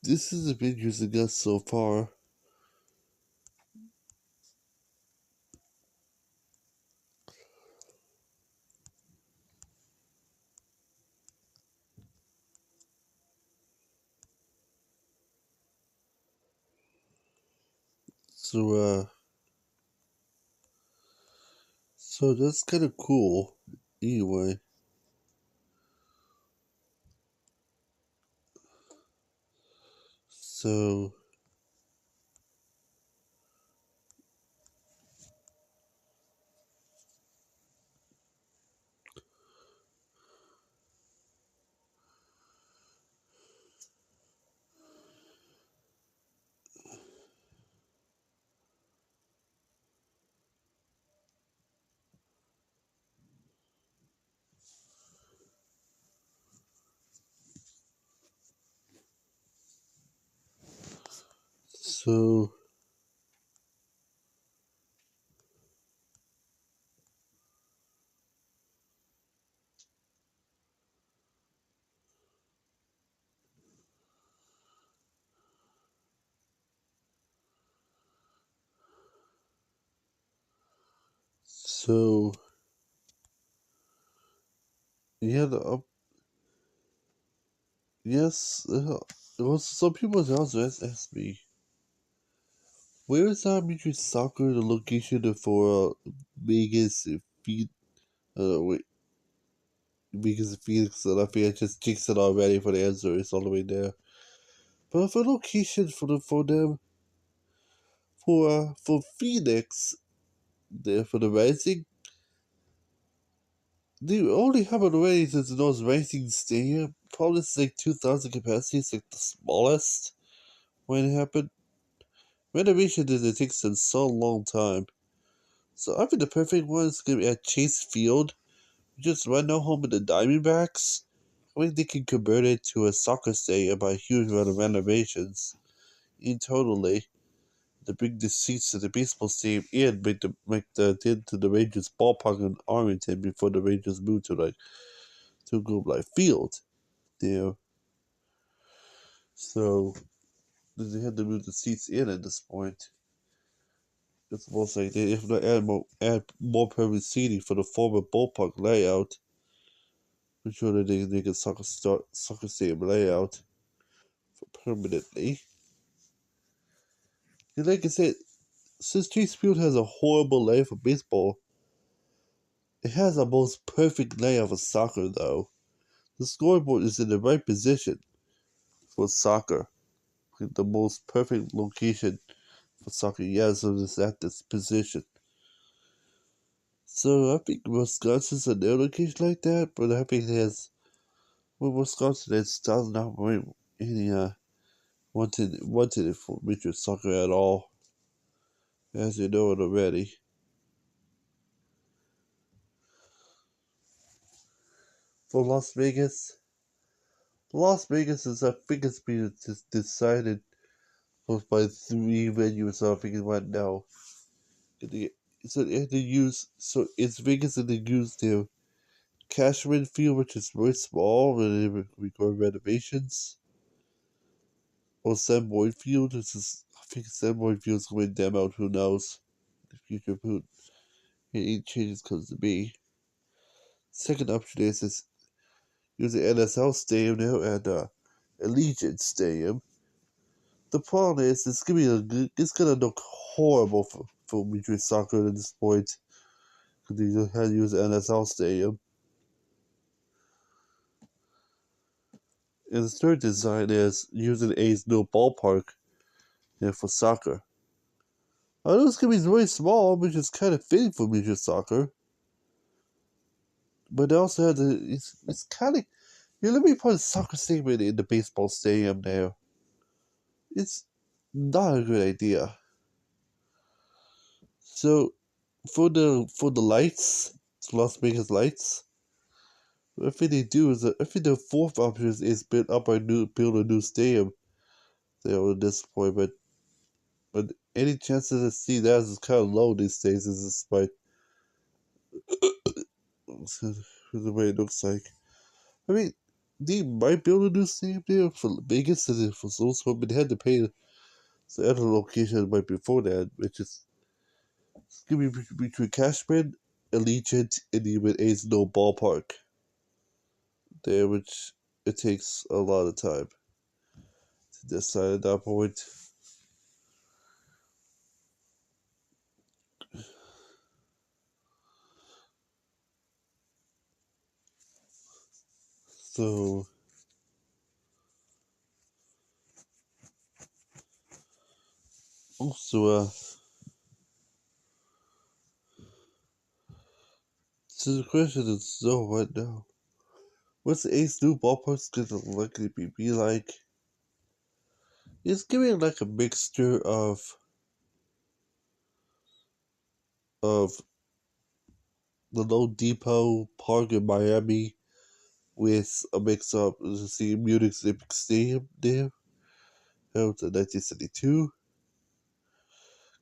This is the videos I got so far. So, so that's kind of cool. Anyway, so, so, so, yeah, yes, well, some people also ask me, where is Arbitrary Soccer the location for Vegas and wait, Vegas and Phoenix? And I think I just jinxed it already for the answer. It's all the way there. But for location for them for Phoenix, there for the Rising, they only have it already since those Rising Stadium. Probably it's like 2,000 capacity. It's like the smallest when it happened. Renovation did take some so long time. So I think the perfect one is gonna be at Chase Field. Just right now home with the Diamondbacks. I think they can convert it to a soccer stadium by a huge amount of renovations. In totally, to bring the seats to the baseball stadium and make the into the Rangers ballpark in Arlington before the Rangers move to Globe Life Field. There, so they had to move the seats in at this point. It's almost like they if they add more permanent seating for the former ballpark layout. I'm sure that they can soccer stadium layout permanently. And like I said, since Chase Field has a horrible layout for baseball, it has a most perfect layout for soccer though. The scoreboard is in the right position for soccer. Like the most perfect location for soccer. Yeah, so it's at this position. So I think Wisconsin's another location like that, but I think it has Wisconsin does not really any wanted it for major soccer at all, as you know it already. For Las Vegas is I think it's been decided both by three venues. I think right now. The- So they use so it's Vegas and they use their Cashman Field, which is very small, where they record renovations. Or Sam Boyd Field. I think Sam Boyd Field's going to demo out. Who knows? The future who any changes comes to be. Second option is use the NSL Stadium now and Allegiant Stadium. The problem is it's gonna look horrible for Major Soccer at this point because they just had to use the NSL Stadium. And the third design is using A's new ballpark for soccer. I know it's gonna be very small, which is kind of fitting for Major Soccer. But they also have it's kind of let me put a soccer stadium in the baseball stadium there. It's not a good idea. So for the lights, Las Vegas lights, I think they do is I think the fourth option is build a new stadium there at this point, but any chances to see that is kind of low these days, is despite the way it looks like. I mean, they might build a new stadium there for Vegas, and for those who had to pay the other location right before that, which is it's gonna be between Cashman, Allegiant, and even A's no ballpark there, which it takes a lot of time to decide at that point. So also so the question is so right now. What's the Ace new ballpark's gonna likely be like? It's giving like a mixture of the Lone Depot Park in Miami with a mix of the Munich Olympic Stadium there. Held in 1972.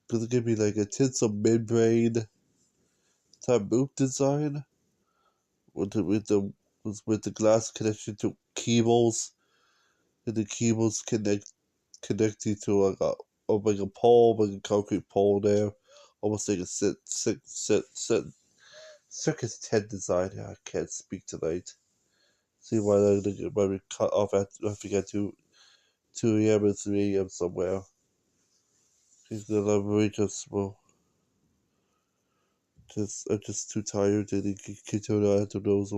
Because it's gonna be like a tinsel membrane type roof design with the glass connection to cables, and the cables connecting to like a pole, like a concrete pole there, almost like a circus tent design. I can't speak tonight. See why they might be cut off at I forget 2 a.m. or 3 a.m. somewhere. He's gonna be just well. I'm just too tired to continue after those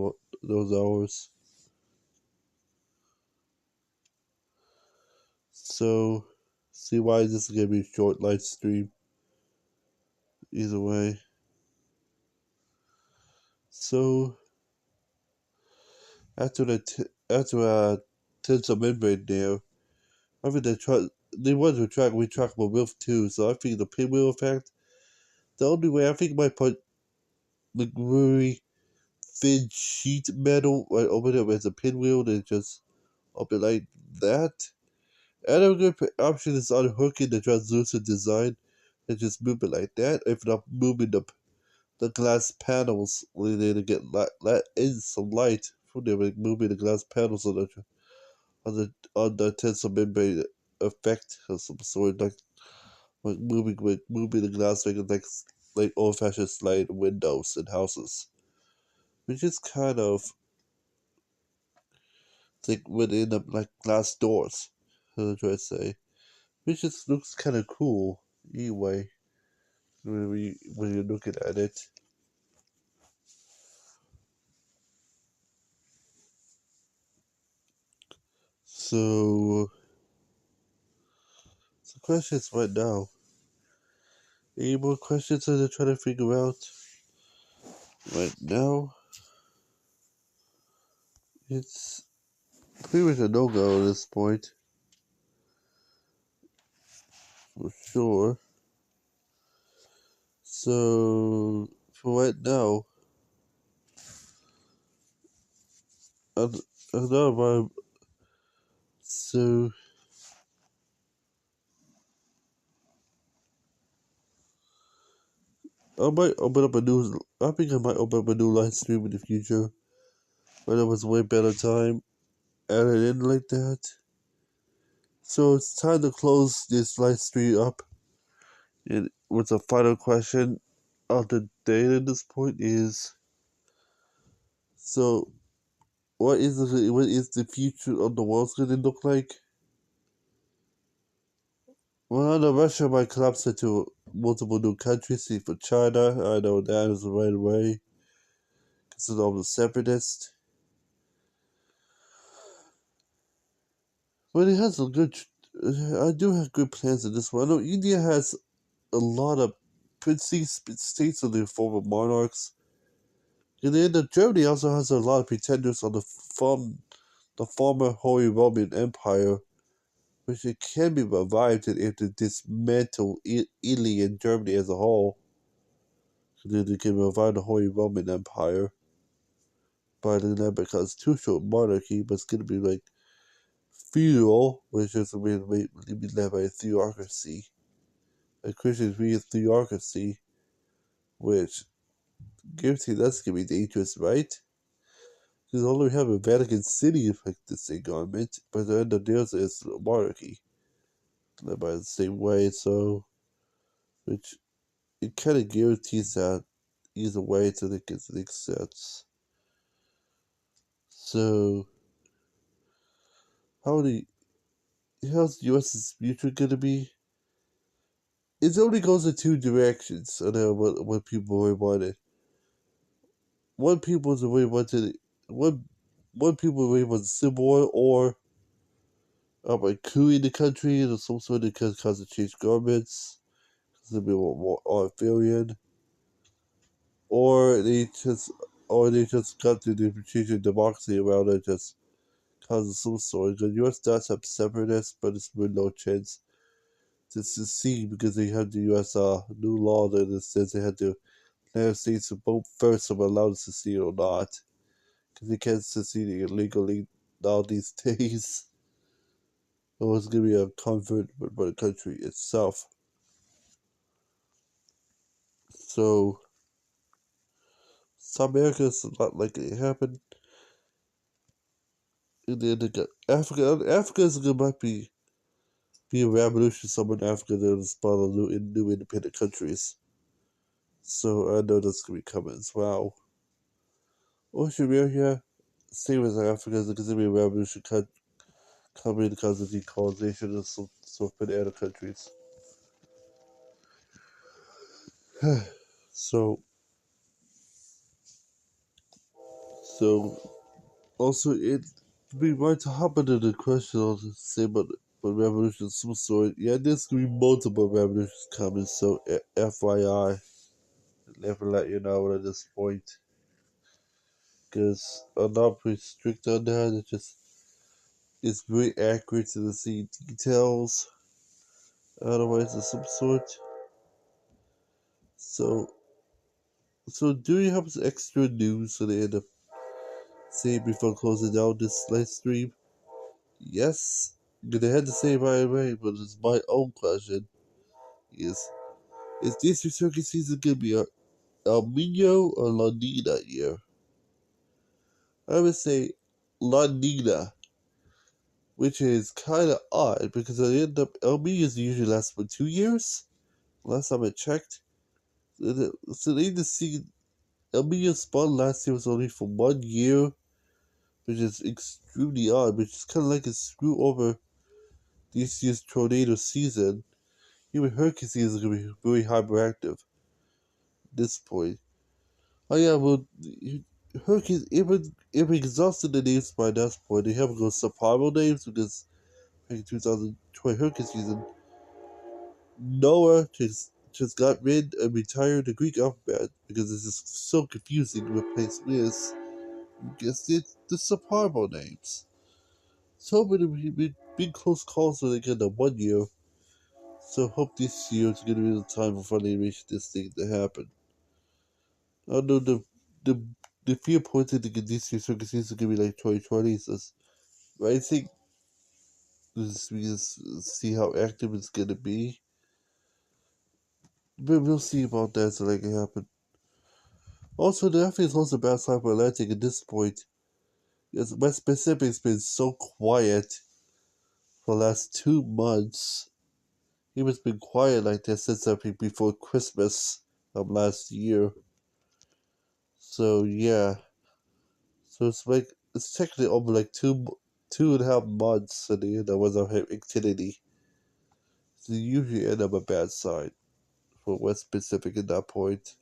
hours. So, see why this is gonna be a short live stream. Either way. So after Tinsel membrane there, I think they wanted to track retractable roof too. So I think the pinwheel effect. The only way I think might put the really thin sheet metal right over there as a pinwheel and just up it like that. Another good option is unhooking the translucent design and just move it like that. If not, moving the glass panels where they get let in some light from there, like moving the glass panels on the tensile membrane effect of some sort, like moving the glass like old fashioned slide windows in houses, which is kind of like within like glass doors. I'm trying to say, which just looks kind of cool anyway when you're looking at it. So the question is right now. Any more questions that they're trying to figure out right now? It's pretty much a no-go at this point, for sure. So for right now, I, I know about so I might open up a new. I think I might open up a new live stream in the future when it was way better time, add it in like that. So it's time to close this live stream up. And with the final question of the day at this point is so what is the future of the world going to look like? Well, I know Russia might collapse into multiple new countries. See for China, I know that is right away because of all the separatists. But it has a good. I do have good plans in this one. I know India has a lot of princely states of their former monarchs. And then Germany also has a lot of pretenders on the former Holy Roman Empire, which it can be revived if they dismantle Italy and Germany as a whole. So then they can revive the Holy Roman Empire by the name because too short monarchy, but it's gonna be like feudal, which is going to be led by a theocracy. A Christian theocracy, which guarantee that's gonna be dangerous, right? Because all we have a Vatican City like the same government, but the end of theirs is a monarchy, led by the same way. So, which it kind of guarantees that either way to make it make sense. So, how do how's the U.S.'s future gonna be? It only goes in two directions. I know what people really wanted. One people really wanted one one people were able to civil war or by coup in the country or some sort of cause of change governments, because they'll be more authoritarian, or they just got to the change of democracy around it just cause of some sort. The U.S. does have separatists, but it's with no chance to secede because they have the U.S. New law that says they had to United States to vote first if allowed to secede or not, because they can't secede illegally now these days. It was going to be a conflict by the country itself. So, South America is not likely to happen. And then Africa is going to might be a revolution somewhere in Africa that will spawn a new independent countries. So I know that's going to be coming as well. Oceania, same as Africa, is going to be a revolution coming because of decolonization of some banana countries. So, so also it be right to hop into the question on the say about revolution of some sort. Yeah, there's gonna be multiple revolutions coming. So FYI, never let you know at this point, because I'm not pretty strict on that. It's very accurate to the see details. Otherwise, of some sort. So do you have some extra news for the end of say before closing down this live stream? Yes, gonna have to say right away, but it's my own question. Is this your circuit season gonna be a El Nino or La Nina year? I would say La Nina, which is kind of odd because at the end of El Nino's usually lasts for 2 years. Last time I checked, so they just see El Nino spawn last year was only for 1 year, which is extremely odd. Which is kind of like a screw over this year's tornado season. Even hurricane season is gonna be very hyperactive at this point. Oh yeah, well, hurricanes even exhausted the names by that point. They haven't got survival names because in 2020 hurricane season, Noah just got rid and retired the Greek alphabet because it's just so confusing to replace with. Guess the survival names. So many big close calls when they get the 1 year. So hope this year is gonna be the time for finally reach this thing to happen. I know the the fear pointed to get this year's circumstances is gonna be like 2020. So I think we just see how active it's gonna be. But we'll see about that so that can happen. Also, the FA is also bad side for Atlantic at this point. Yes, West Pacific's been so quiet for the last 2 months. He was been quiet like that since I think before Christmas of last year. So yeah. So it's technically over like 2.5 months and there was no activity. So you usually end up a bad side for West Pacific at that point.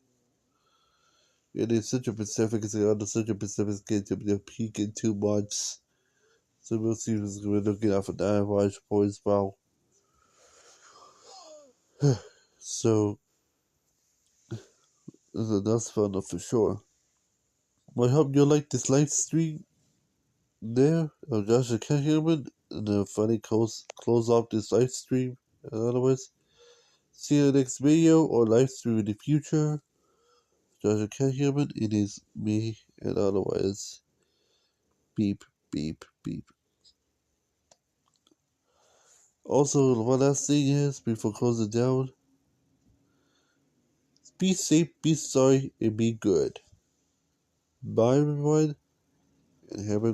And in Central Pacific is the other Central Pacific getting to their peak in 2 months. So we'll see who's going to get off of that watch point as well. So that's fun for sure. Well, I hope you like this live stream there of Joshua Cameron and then finally close off this live stream. Otherwise, see you next video or live stream in the future. Joshua Cameron, it is me, and otherwise, beep, beep, beep. Also, one last thing is, before closing down, be safe, be sorry, and be good. Bye, everyone, and have a